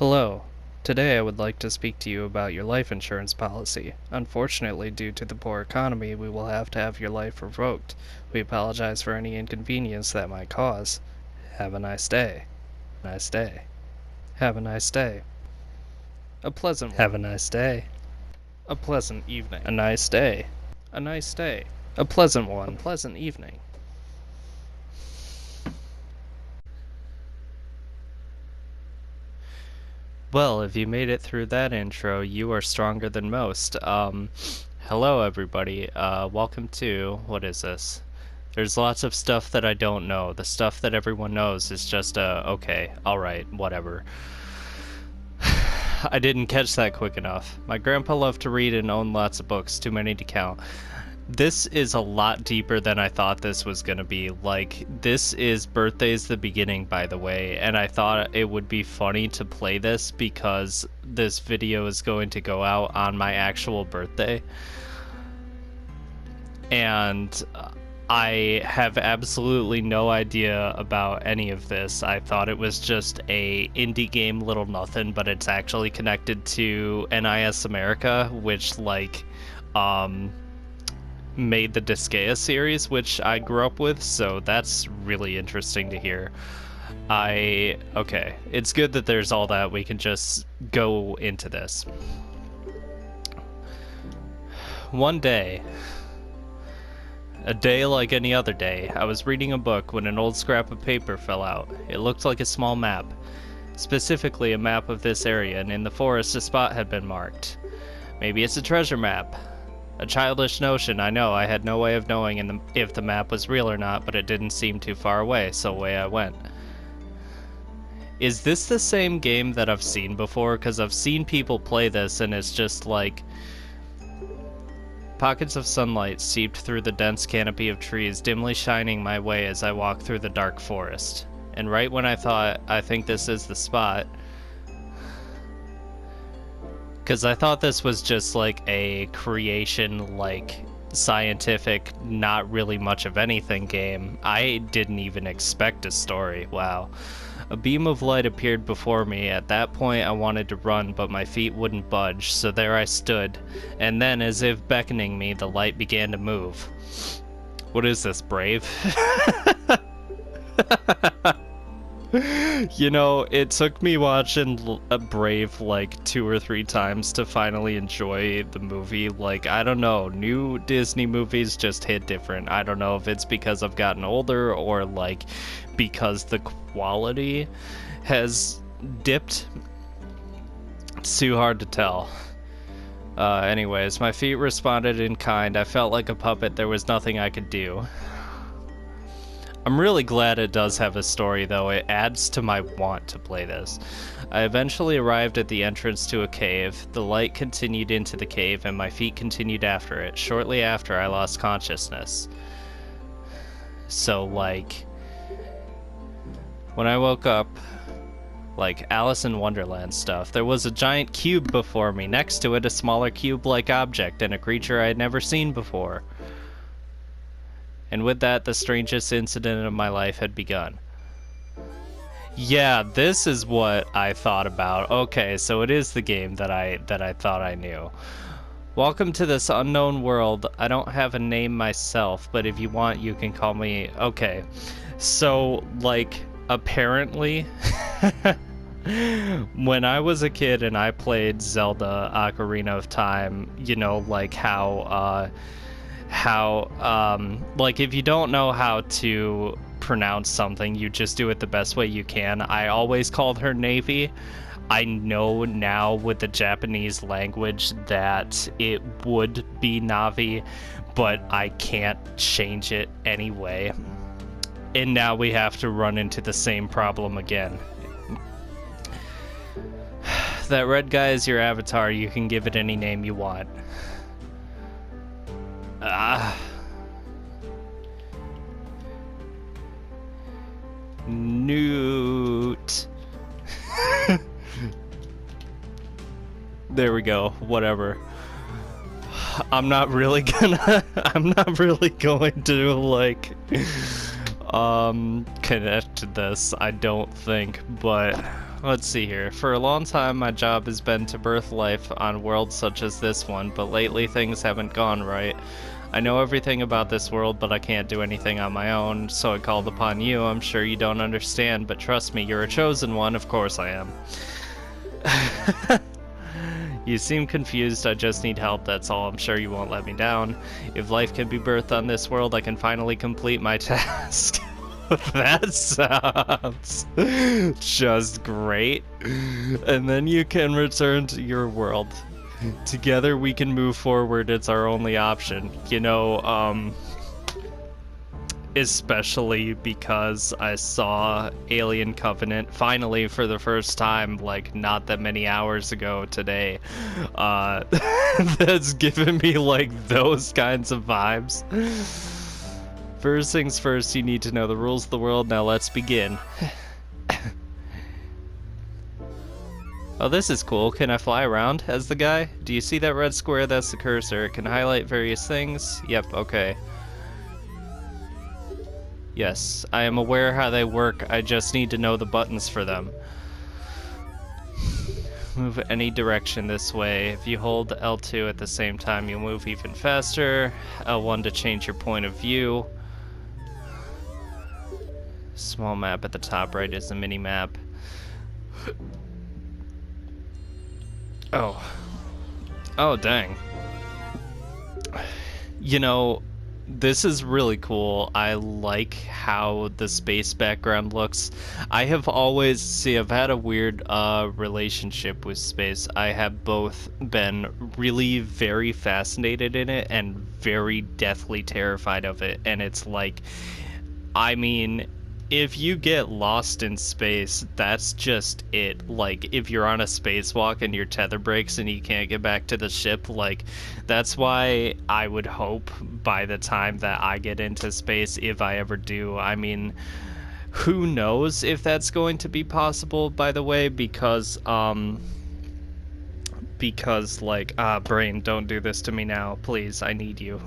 Hello. Today I would like to speak to you about your life insurance policy. Unfortunately, due to the poor economy, we will have to have your life revoked. We apologize for any inconvenience that might cause. Have a nice day. Nice day. Have a nice day. A pleasant one. Have a nice day. A pleasant evening. A nice day. A nice day. A pleasant one. A pleasant evening. Well, if you made it through that intro, you are stronger than most. Hello everybody. Welcome to, what is this? There's lots of stuff that I don't know. The stuff that everyone knows is just, okay, alright, whatever. I didn't catch that quick enough. My grandpa loved to read and owned lots of books, too many to count. This is a lot deeper than I thought this was gonna be. Like, this is Birthday's the Beginning, by the way, and I thought it would be funny to play this because this video is going to go out on my actual birthday. And I have absolutely no idea about any of this. I thought it was just a indie game little nothing, but it's actually connected to NIS America, which, like, made the Disgaea series, which I grew up with, so that's really interesting to hear. Okay, it's good that there's all that. We can just go into this. One day, a day like any other day, I was reading a book when an old scrap of paper fell out. It looked like a small map, specifically a map of this area, and in the forest a spot had been marked. Maybe it's a treasure map. A childish notion, I know. I had no way of knowing if the map was real or not, but it didn't seem too far away, so away I went. Is this the same game that I've seen before? Because I've seen people play this, and it's just like... Pockets of sunlight seeped through the dense canopy of trees, dimly shining my way as I walked through the dark forest. And right when I thought, I think this is the spot... Because I thought this was just like a creation, like, scientific, not really much of anything game. I didn't even expect a story. Wow. A beam of light appeared before me. At that point I wanted to run, but my feet wouldn't budge, so there I stood. And then, as if beckoning me, the light began to move. What is this, Brave? You know, it took me watching Brave like 2 or 3 times to finally enjoy the movie. Like, I don't know, new Disney movies just hit different. I don't know if it's because I've gotten older or like because the quality has dipped. It's too hard to tell. Anyways, my feet responded in kind. I felt like a puppet. There was nothing I could do. I'm really glad it does have a story, though. It adds to my want to play this. I eventually arrived at the entrance to a cave. The light continued into the cave, and my feet continued after it. Shortly after, I lost consciousness. So, like, when I woke up, like Alice in Wonderland stuff, there was a giant cube before me. Next to it, a smaller cube-like object, and a creature I had never seen before. And with that, the strangest incident of my life had begun. Yeah, this is what I thought about. Okay, so it is the game that I thought I knew. Welcome to this unknown world. I don't have a name myself, but if you want, you can call me... Okay, so, like, apparently... when I was a kid and I played Zelda Ocarina of Time, you know, like how, like, if you don't know how to pronounce something, you just do it the best way you can. I always called her Navy. I know now with the Japanese language that it would be Navi, but I can't change it anyway. And now we have to run into the same problem again. That red guy is your avatar. You can give it any name you want. Newt. There we go. Whatever. I'm not really going to like connect to this, I don't think, but Let's see here. For a long time, my job has been to birth life on worlds such as this one, but lately things haven't gone right. I know everything about this world, but I can't do anything on my own, so I called upon you. I'm sure you don't understand, but trust me, you're a chosen one. Of course I am. You seem confused. I just need help, that's all. I'm sure you won't let me down. If life can be birthed on this world, I can finally complete my task. That sounds just great. And then you can return to your world. Together we can move forward. It's our only option. You know, especially because I saw Alien Covenant finally for the first time, like, not that many hours ago today. That's given me, like, those kinds of vibes. First things first, you need to know the rules of the world. Now let's begin. Oh, this is cool. Can I fly around as the guy? Do you see that red square? That's the cursor. It can highlight various things. Yep, okay. Yes, I am aware how they work. I just need to know the buttons for them. Move any direction this way. If you hold L2 at the same time, you'll move even faster. L1 to change your point of view. Small map at the top right is the mini map. Oh. Oh, dang. You know, this is really cool. I like how the space background looks. I have always, I've had a weird relationship with space. I have both been really very fascinated in it and very deathly terrified of it. And it's like, I mean, if you get lost in space, that's just it. Like, if you're on a spacewalk and your tether breaks and you can't get back to the ship, like, that's why I would hope by the time that I get into space, if I ever do, I mean, who knows if that's going to be possible, by the way, because, like, brain, don't do this to me now, please, I need you,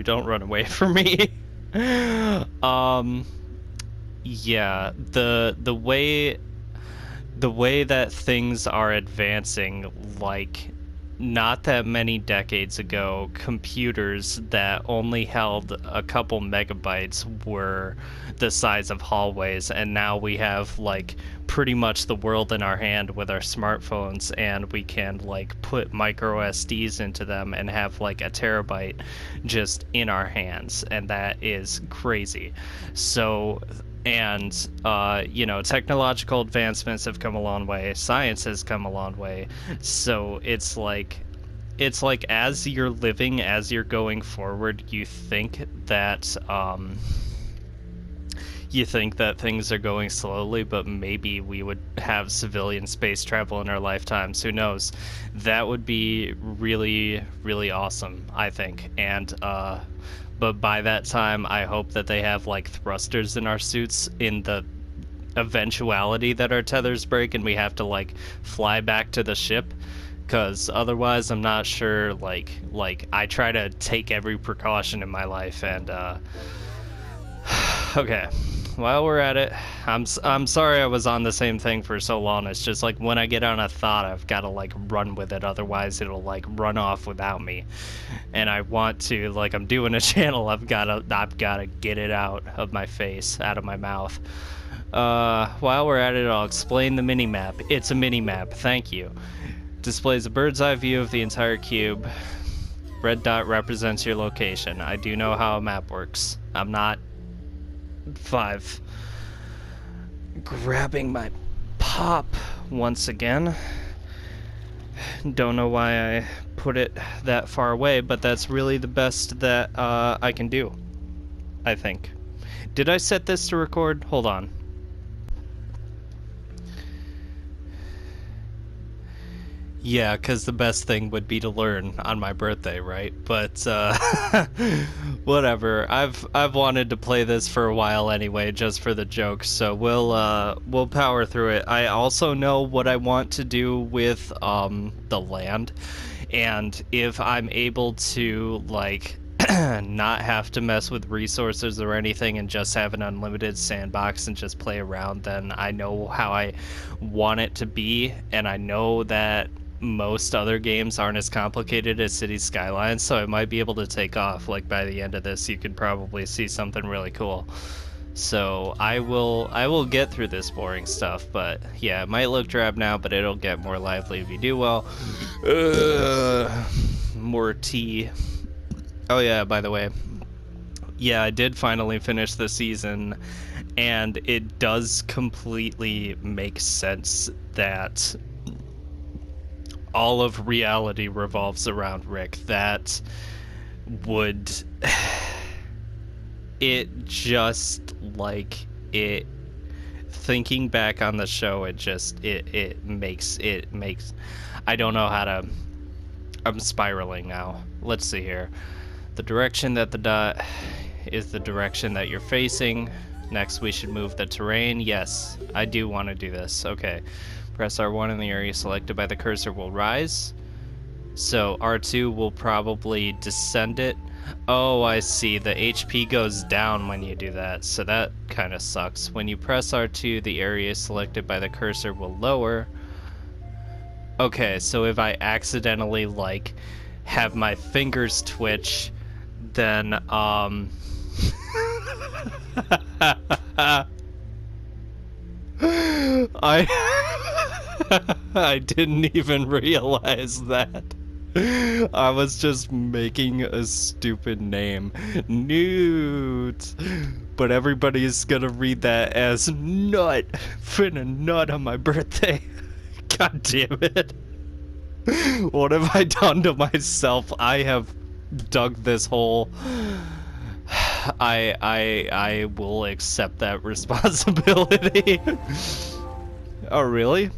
don't run away from me. Yeah, the way that things are advancing, like, not that many decades ago, computers that only held a couple megabytes were the size of hallways, and now we have, like, pretty much the world in our hand with our smartphones, and we can, like, put micro SDs into them and have, like, a terabyte just in our hands, and that is crazy. So, and, you know, technological advancements have come a long way. Science has come a long way. So it's like as you're living, as you're going forward, you think that things are going slowly, but maybe we would have civilian space travel in our lifetimes. Who knows? That would be really, really awesome, I think. And, but by that time, I hope that they have, like, thrusters in our suits in the eventuality that our tethers break and we have to, like, fly back to the ship. Because otherwise, I'm not sure, like, I try to take every precaution in my life, and, okay. While we're at it, I'm sorry I was on the same thing for so long. It's just like when I get on a thought, I've got to, like, run with it. Otherwise, it'll, like, run off without me. And I want to, like, I'm doing a channel. I've got to get it out of my face, out of my mouth. While we're at it, I'll explain the mini-map. It's a mini-map. Thank you. Displays a bird's eye view of the entire cube. Red dot represents your location. I do know how a map works. I'm not 5. Grabbing my pop once again. Don't know why I put it that far away, but that's really the best that I can do, I think. Did I set this to record? Hold on. Yeah, because the best thing would be to learn on my birthday, right? But, whatever. I've wanted to play this for a while anyway, just for the jokes, so we'll power through it. I also know what I want to do with, the land, and if I'm able to, like, not have to mess with resources or anything and just have an unlimited sandbox and just play around, then I know how I want it to be, and I know that most other games aren't as complicated as Cities Skylines, so I might be able to take off. Like by the end of this, you could probably see something really cool. So I will get through this boring stuff, but yeah, it might look drab now, but it'll get more lively if you do well. More tea. Oh yeah, by the way, yeah, I did finally finish the season, and it does completely make sense that all of reality revolves around Rick. That would... it just, like, it... Thinking back on the show, it makes... I don't know how to... I'm spiraling now. Let's see here. The direction that the dot is the direction that you're facing. Next, we should move the terrain. Yes, I do want to do this. Okay. Press R1 and the area selected by the cursor will rise. So R2 will probably descend it. Oh, I see. The HP goes down when you do that, so that kind of sucks. When you press R2, the area selected by the cursor will lower. Okay, so if I accidentally, like, have my fingers twitch, then, I didn't even realize that. I was just making a stupid name. Newt. But everybody's gonna read that as nut. Finna nut on my birthday. God damn it. What have I done to myself? I have dug this hole. I will accept that responsibility. Oh, really?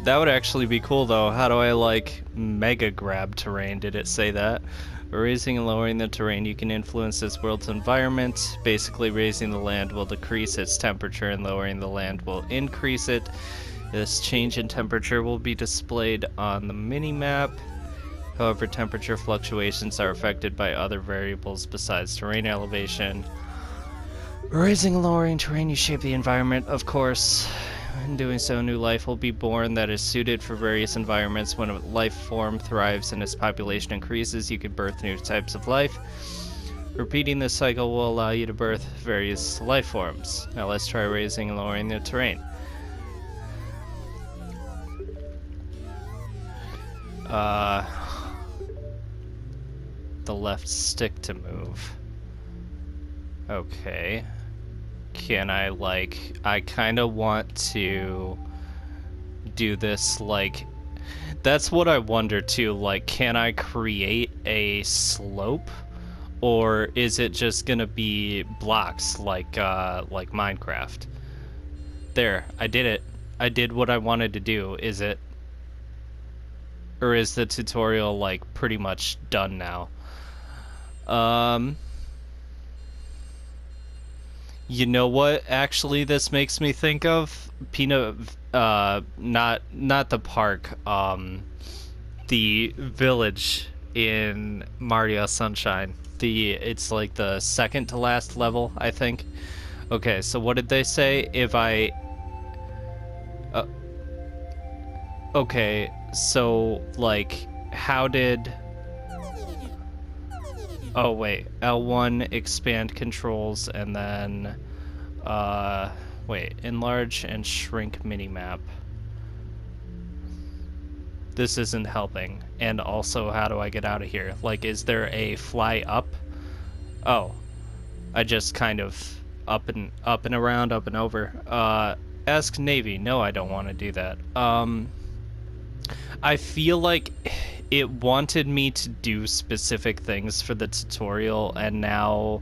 That would actually be cool, though. How do I, like, mega grab terrain? Did it say that? Raising and lowering the terrain, you can influence this world's environment. Basically, raising the land will decrease its temperature and lowering the land will increase it. This change in temperature will be displayed on the mini-map. However, temperature fluctuations are affected by other variables besides terrain elevation. Raising and lowering terrain, you shape the environment, of course. In doing so, new life will be born that is suited for various environments. When a life form thrives and its population increases, you can birth new types of life. Repeating this cycle will allow you to birth various life forms. Now let's try raising and lowering the terrain. The left stick to move. Okay. Can I, like, I kind of want to do this, like, that's what I wonder too, like, can I create a slope, or is it just gonna be blocks like Minecraft? There, I did it. I did what I wanted to do. Is it, or is the tutorial, like, pretty much done now? You know what actually this makes me think of? Peanut, not the park, the village in Mario Sunshine. It's like the second to last level, I think. Okay, so what did they say? If I... okay, so, like, how did... Oh, wait. L1, expand controls, and then... wait. Enlarge and shrink minimap. This isn't helping. And also, how do I get out of here? Like, is there a fly up? Oh. I just kind of up and around, up and over. Ask Navy. No, I don't want to do that. I feel like it wanted me to do specific things for the tutorial, and now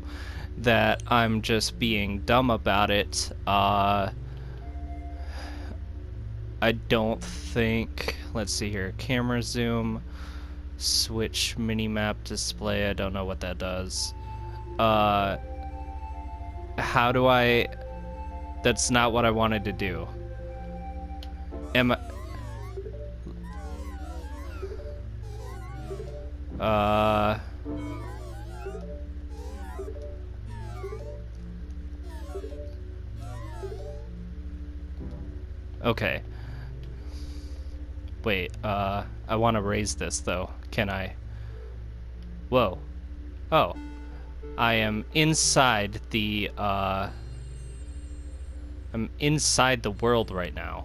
that I'm just being dumb about it, I don't think... Let's see here. Camera zoom, switch minimap display. I don't know what that does. How do I... That's not what I wanted to do. Am I... Okay. Wait, I want to raise this, though. Can I? Whoa. Oh. I am inside the, I'm inside the world right now.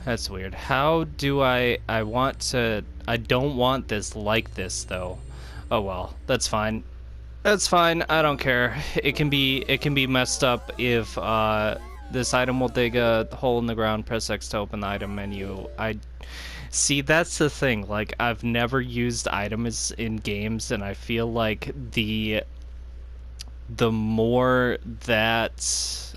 That's weird. How do I want to... I don't want this like this, though. Oh, well. That's fine. That's fine. I don't care. It can be messed up if, this item will dig a hole in the ground, press X to open the item menu. See, that's the thing. Like, I've never used items in games, and I feel like the more that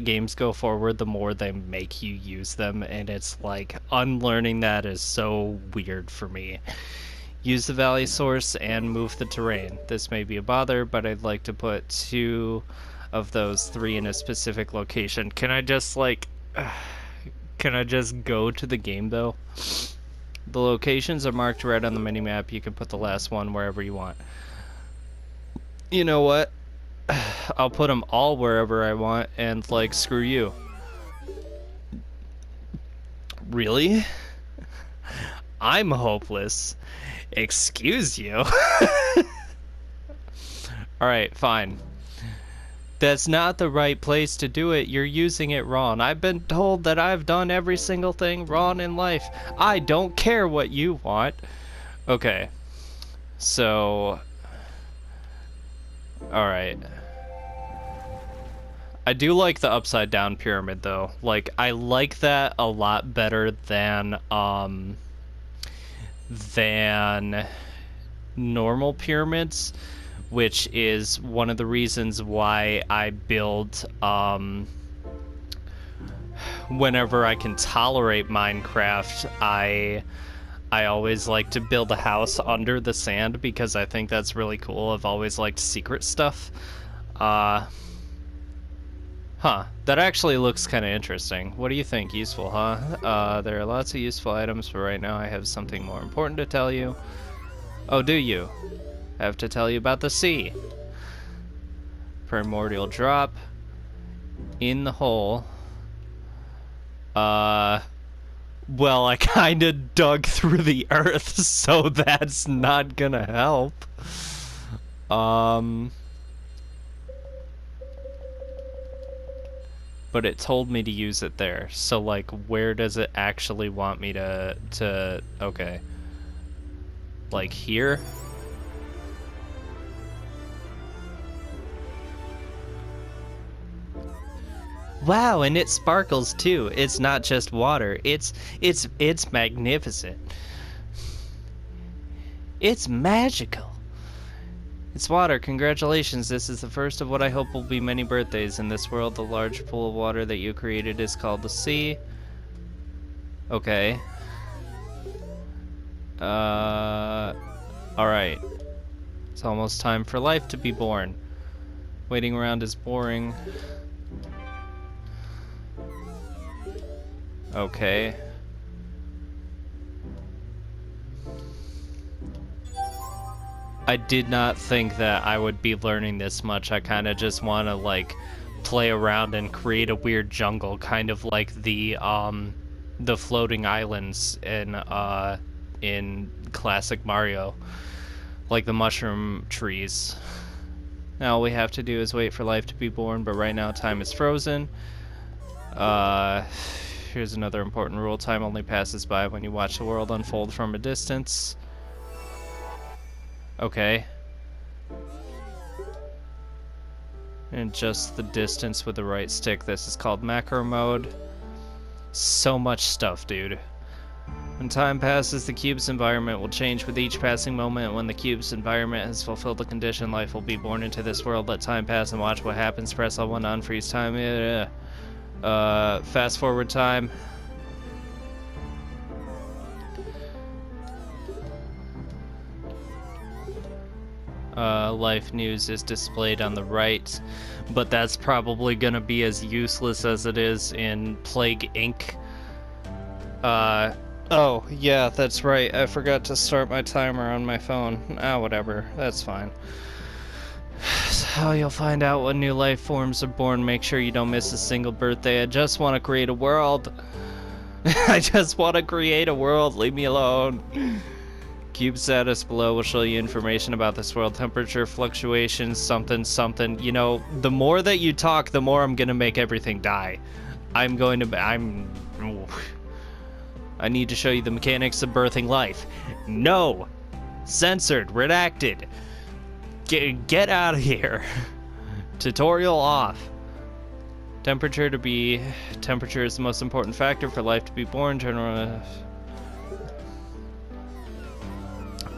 games go forward, the more they make you use them, and it's like unlearning that is so weird for me. Use the valley source and move the terrain. This may be a bother, but I'd like to put 2 of those 3 in a specific location. Can I just like can I just go to the game though? The locations are marked red on the minimap. You can put the last one wherever you want. You know what? I'll put them all wherever I want, and like, screw you. Really? I'm hopeless. Excuse you. Alright, fine. That's not the right place to do it. You're using it wrong. I've been told that I've done every single thing wrong in life. I don't care what you want. Okay. So... Alright. I do like the upside down pyramid though. Like, I like that a lot better than normal pyramids, which is one of the reasons why I build whenever I can tolerate Minecraft, I always like to build a house under the sand because I think that's really cool. I've always liked secret stuff. That actually looks kind of interesting. What do you think? Useful, huh? There are lots of useful items, but right now I have something more important to tell you. Oh, do you? I have to tell you about the sea. Primordial drop in the hole. Well, I kinda dug through the earth, so that's not gonna help. But it told me to use it there, so like, where does it actually want me to okay. Like here? Wow, and it sparkles too. It's not just water. It's magnificent. It's magical. It's water. Congratulations. This is the first of what I hope will be many birthdays in this world. The large pool of water that you created is called the sea. Okay. Alright. It's almost time for life to be born. Waiting around is boring. Okay. I did not think that I would be learning this much. I kind of just want to like play around and create a weird jungle, kind of like the floating islands in classic Mario, like the mushroom trees. Now all we have to do is wait for life to be born, but right now time is frozen. Here's another important rule. Time only passes by when you watch the world unfold from a distance. Okay. And just the distance with the right stick. This is called macro mode. So much stuff, dude. When time passes, the cube's environment will change with each passing moment. When the cube's environment has fulfilled the condition, life will be born into this world. Let time pass and watch what happens. Press L1 to unfreeze time. Fast forward time. Life news is displayed on the right, but that's probably gonna be as useless as it is in Plague Inc. Oh, yeah, that's right. I forgot to start my timer on my phone. Ah, whatever. That's fine. So you'll find out when new life forms are born. Make sure you don't miss a single birthday. I just want to create a world. I just want to create a world. Leave me alone. Cube status below will show you information about this world. Temperature fluctuations, something, something. You know, the more that you talk, the more I'm going to make everything die. I need to show you the mechanics of birthing life. No. Censored. Redacted. Get out of here. Tutorial off. Temperature is the most important factor for life to be born.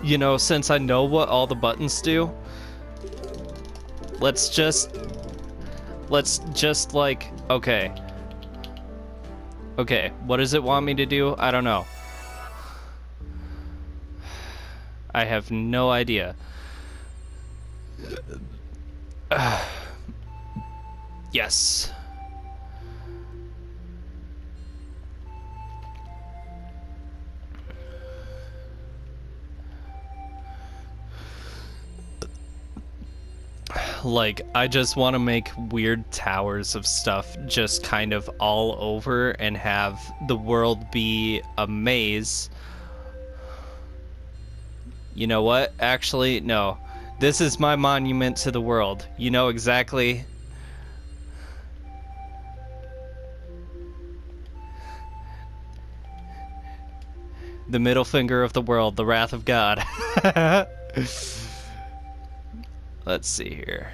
You know, since I know what all the buttons do, let's just like, okay, what does it want me to do? I don't know. I have no idea. Yes. Like, I just want to make weird towers of stuff just kind of all over and have the world be a maze. You know what? Actually, no. This is my monument to the world. You know exactly. The middle finger of the world, the wrath of God. Let's see here.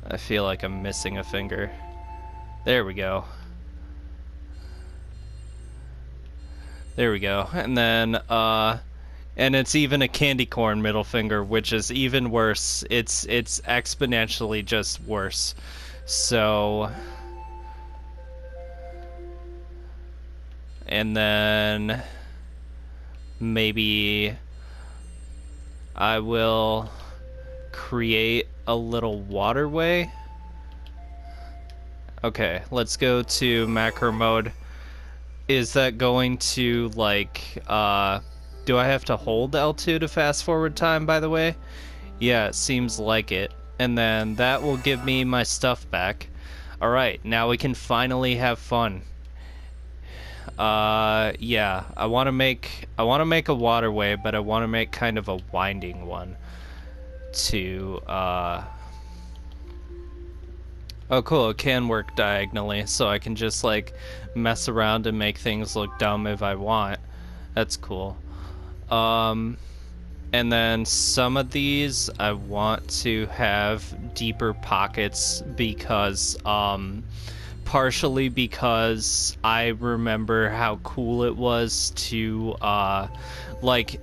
I feel like I'm missing a finger. There we go. There we go. And then, and it's even a candy corn middle finger, which is even worse. It's exponentially just worse. So, and then maybe I will create a little waterway. Okay, let's go to macro mode. Is that going to, like, do I have to hold L2 to fast forward time, by the way? Yeah, it seems like it. And then that will give me my stuff back. Alright, now we can finally have fun. Yeah, I want to make a waterway, but I want to make kind of a winding one to, oh cool, it can work diagonally, so I can just, like, mess around and make things look dumb if I want. That's cool. And then some of these I want to have deeper pockets because, partially because I remember how cool it was to, like,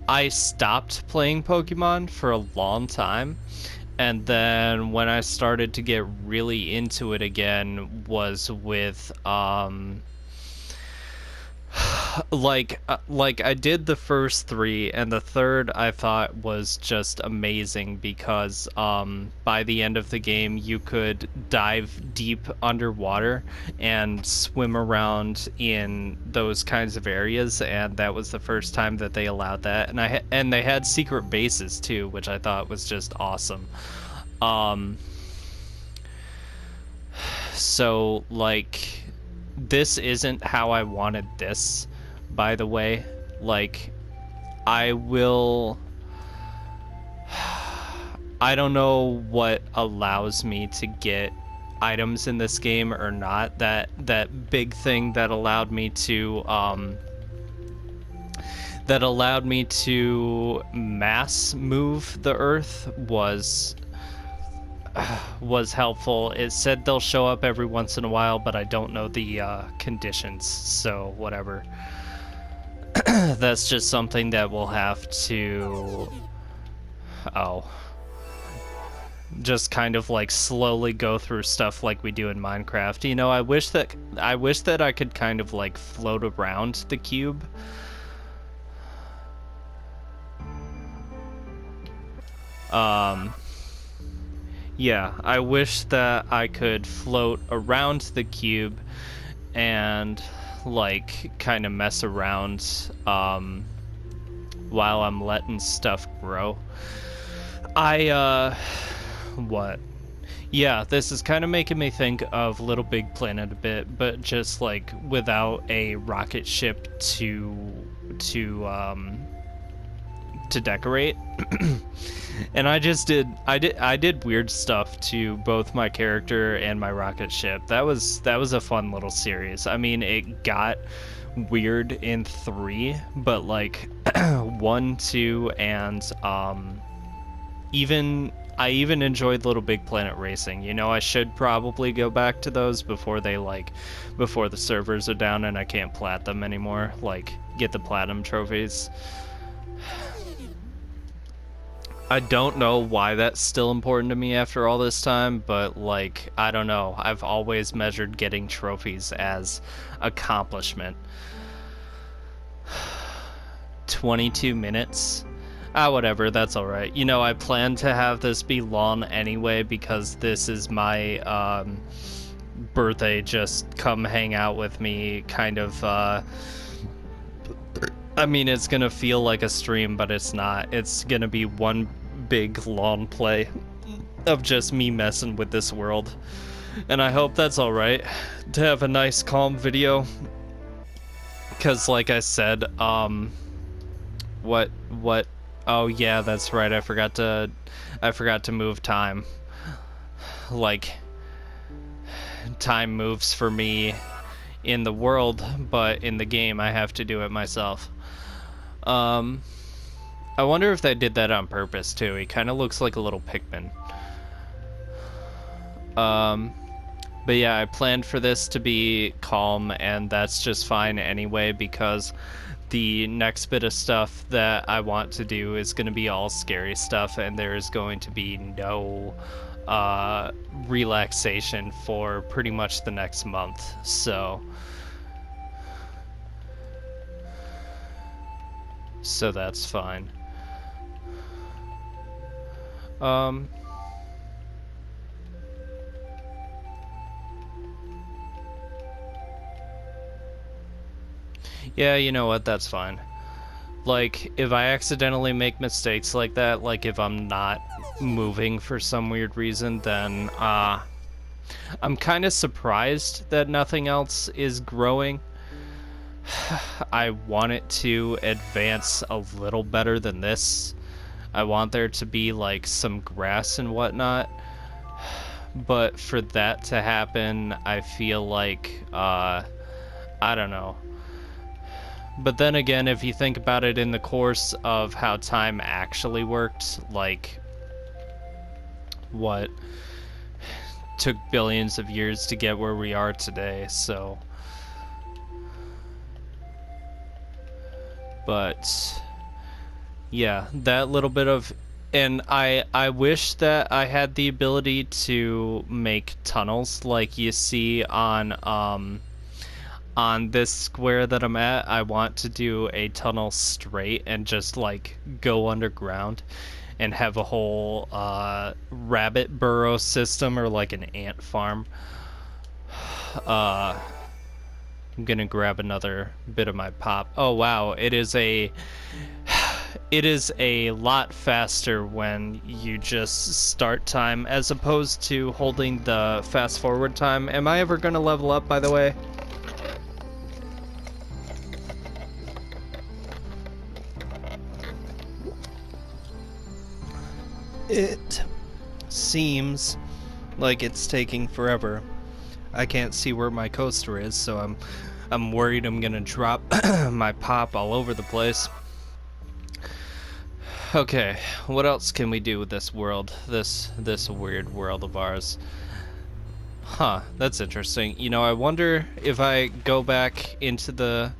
I stopped playing Pokemon for a long time, and then when I started to get really into it again was with, like I did the first 3, and the third I thought was just amazing because by the end of the game you could dive deep underwater and swim around in those kinds of areas, and that was the first time that they allowed that. And they had secret bases too, which I thought was just awesome. So, like, this isn't how I wanted this, by the way. Like, I don't know what allows me to get items in this game or not. That big thing that allowed me to mass move the Earth was helpful. It said they'll show up every once in a while, but I don't know the conditions, so whatever. That's just something that we'll have to just kind of like slowly go through stuff like we do in Minecraft. You know, I wish that I could kind of like float around the cube. Yeah, I wish that I could float around the cube and, like, kind of mess around while I'm letting stuff grow. What? Yeah, this is kind of making me think of Little Big Planet a bit, but just like without a rocket ship to decorate. And I did weird stuff to both my character and my rocket ship. That was a fun little series. I mean, it got weird in 3, but like 1, 2, and I even enjoyed Little Big Planet Racing. You know, I should probably go back to those before the servers are down and I can't plat them anymore, like get the platinum trophies. I don't know why that's still important to me after all this time, but like, I don't know. I've always measured getting trophies as accomplishment. 22 minutes? Ah, whatever, that's alright. You know, I plan to have this be long anyway because this is my birthday. Just come hang out with me kind of. I mean, it's gonna feel like a stream, but it's not. It's gonna be one big long play of just me messing with this world. And I hope that's alright to have a nice calm video. Because like I said, what? Oh yeah, that's right, I forgot to move time. Like, time moves for me in the world, but in the game I have to do it myself. I wonder if they did that on purpose too. He kind of looks like a little Pikmin. But yeah, I planned for this to be calm, and that's just fine anyway, because the next bit of stuff that I want to do is going to be all scary stuff, and there is going to be no relaxation for pretty much the next month. So that's fine. Yeah, you know what, that's fine. Like, if I accidentally make mistakes like that, like if I'm not moving for some weird reason, then I'm kind of surprised that nothing else is growing. I want it to advance a little better than this. I want there to be like some grass and whatnot, but for that to happen, I feel like I don't know. But then again, if you think about it in the course of how time actually worked, like what took billions of years to get where we are today, so. But yeah, that little bit of, and I wish that I had the ability to make tunnels like you see on this square that I'm at. I want to do a tunnel straight and just like go underground and have a whole rabbit burrow system, or like an ant farm. I'm gonna grab another bit of my pop. Oh wow, it is a lot faster when you just start time as opposed to holding the fast forward time. Am I ever gonna level up, by the way? It seems like it's taking forever. I can't see where my coaster is, so I'm worried I'm gonna drop my pop all over the place. Okay, what else can we do with this world? This weird world of ours. Huh, that's interesting. You know, I wonder if I go back into the...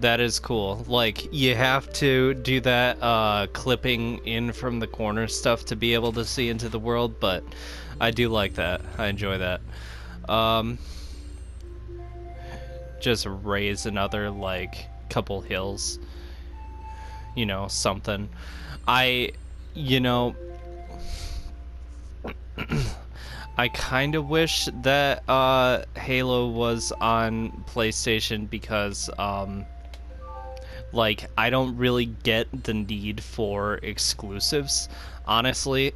That is cool. Like, you have to do that clipping in from the corner stuff to be able to see into the world, but I do like that. I enjoy that. Just raise another, like, couple hills. You know, something. You know... I kind of wish that Halo was on PlayStation because, Like, I don't really get the need for exclusives, honestly.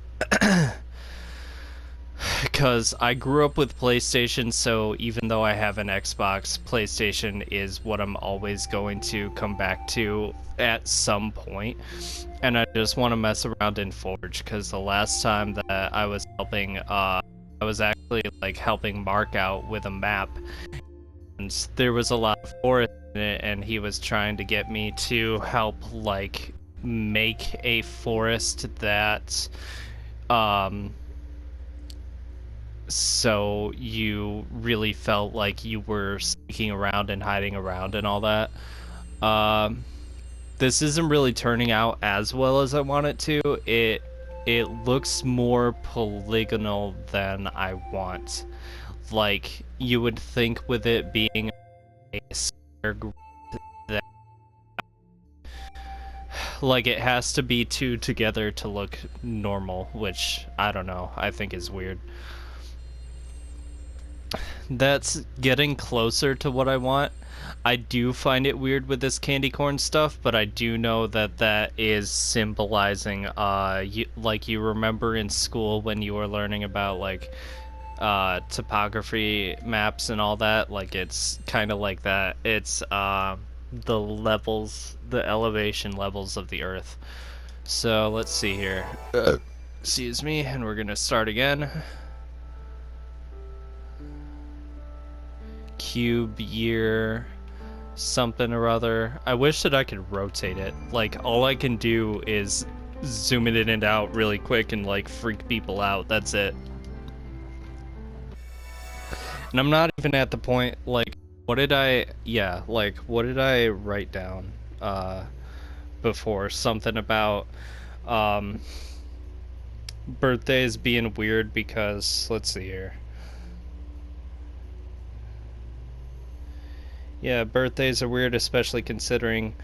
Because I grew up with PlayStation, so even though I have an Xbox, PlayStation is what I'm always going to come back to at some point. And I just want to mess around in Forge, because the last time that I was helping, I was actually like helping Mark out with a map, and there was a lot of forest in it, and he was trying to get me to help like make a forest that, so you really felt like you were sneaking around and hiding around and all that. This isn't really turning out as well as I want it to. It looks more polygonal than I want. Like, you would think with it being a square grid that, like, it has to be two together to look normal, which, I don't know, I think is weird. That's getting closer to what I want. I do find it weird with this candy corn stuff, but I do know that that is symbolizing, like you remember in school when you were learning about, like, topography maps and all that, like, it's kind of like that. It's, the levels, the elevation levels of the Earth. So, let's see here. Excuse me, and we're gonna start again. Cube year something or other. I wish that I could rotate it. Like, all I can do is zoom it in and out really quick and like freak people out. That's it. And I'm not even at the point, like, what did I write down before? Something about birthdays being weird because, let's see here. Yeah, birthdays are weird, especially considering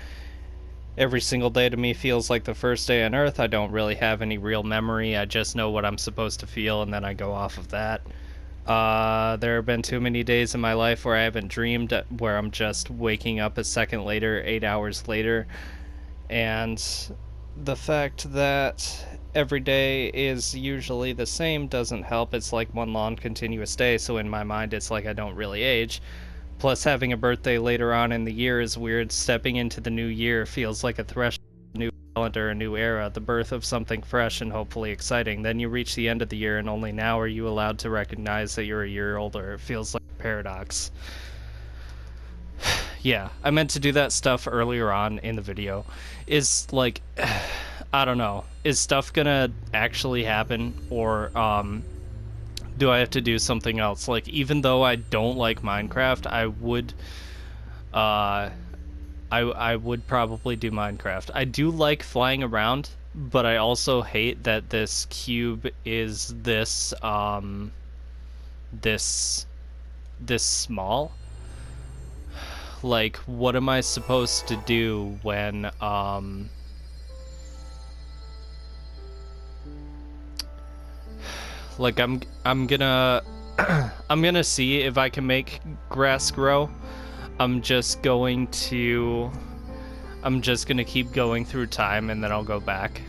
every single day to me feels like the first day on Earth. I don't really have any real memory. I just know what I'm supposed to feel, and then I go off of that. There have been too many days in my life where I haven't dreamed, where I'm just waking up a second later, 8 hours later. And the fact that every day is usually the same doesn't help. It's like one long continuous day, so in my mind it's like I don't really age. Plus, having a birthday later on in the year is weird. Stepping into the new year feels like a threshold, a new calendar, a new era, the birth of something fresh and hopefully exciting. Then you reach the end of the year, and only now are you allowed to recognize that you're a year older. It feels like a paradox. Yeah, I meant to do that stuff earlier on in the video. Is, like, I don't know. Is stuff gonna actually happen, or, do I have to do something else? Like, even though I don't like Minecraft, I would probably do Minecraft. I do like flying around, but I also hate that this cube is this small. Like, what am I supposed to do when like, I'm gonna I'm gonna see if I can make grass grow. I'm just gonna keep going through time, and then I'll go back.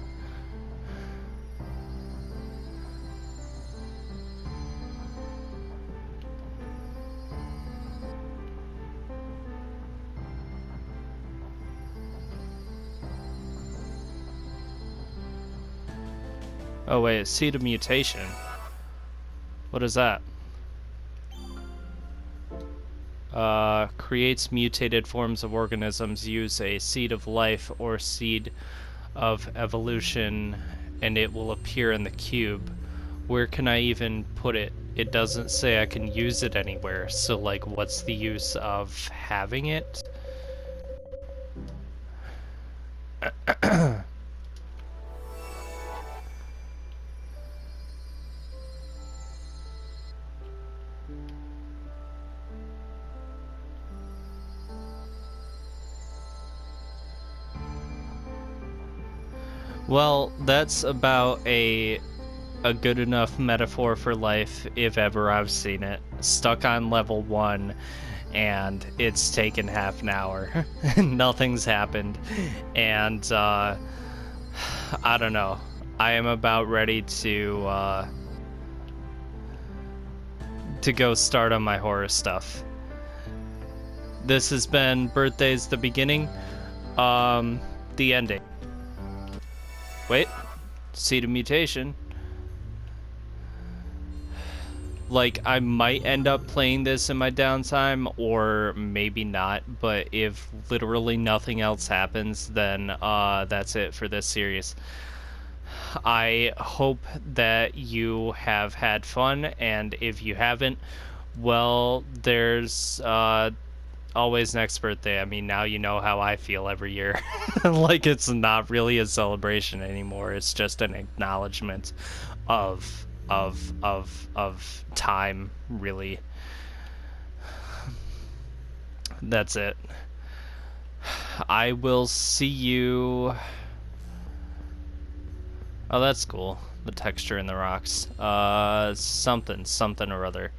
Oh wait, seed of mutation. What is that? Creates mutated forms of organisms. Use a seed of life or seed of evolution, and it will appear in the cube. Where can I even put it? It doesn't say I can use it anywhere, so like, what's the use of having it? Well, that's about a good enough metaphor for life if ever I've seen it. Stuck on level 1, and it's taken half an hour. Nothing's happened, and I don't know. I am about ready to go start on my horror stuff. This has been Birthdays the Beginning, the ending. Wait, seed of mutation. Like, I might end up playing this in my downtime, or maybe not, but if literally nothing else happens, then that's it for this series. I hope that you have had fun, and if you haven't, well, there's always next birthday. I mean, now you know how I feel every year. Like, it's not really a celebration anymore. It's just an acknowledgement of time, really. That's it. I will see you. Oh, that's cool. The texture in the rocks. Something or other.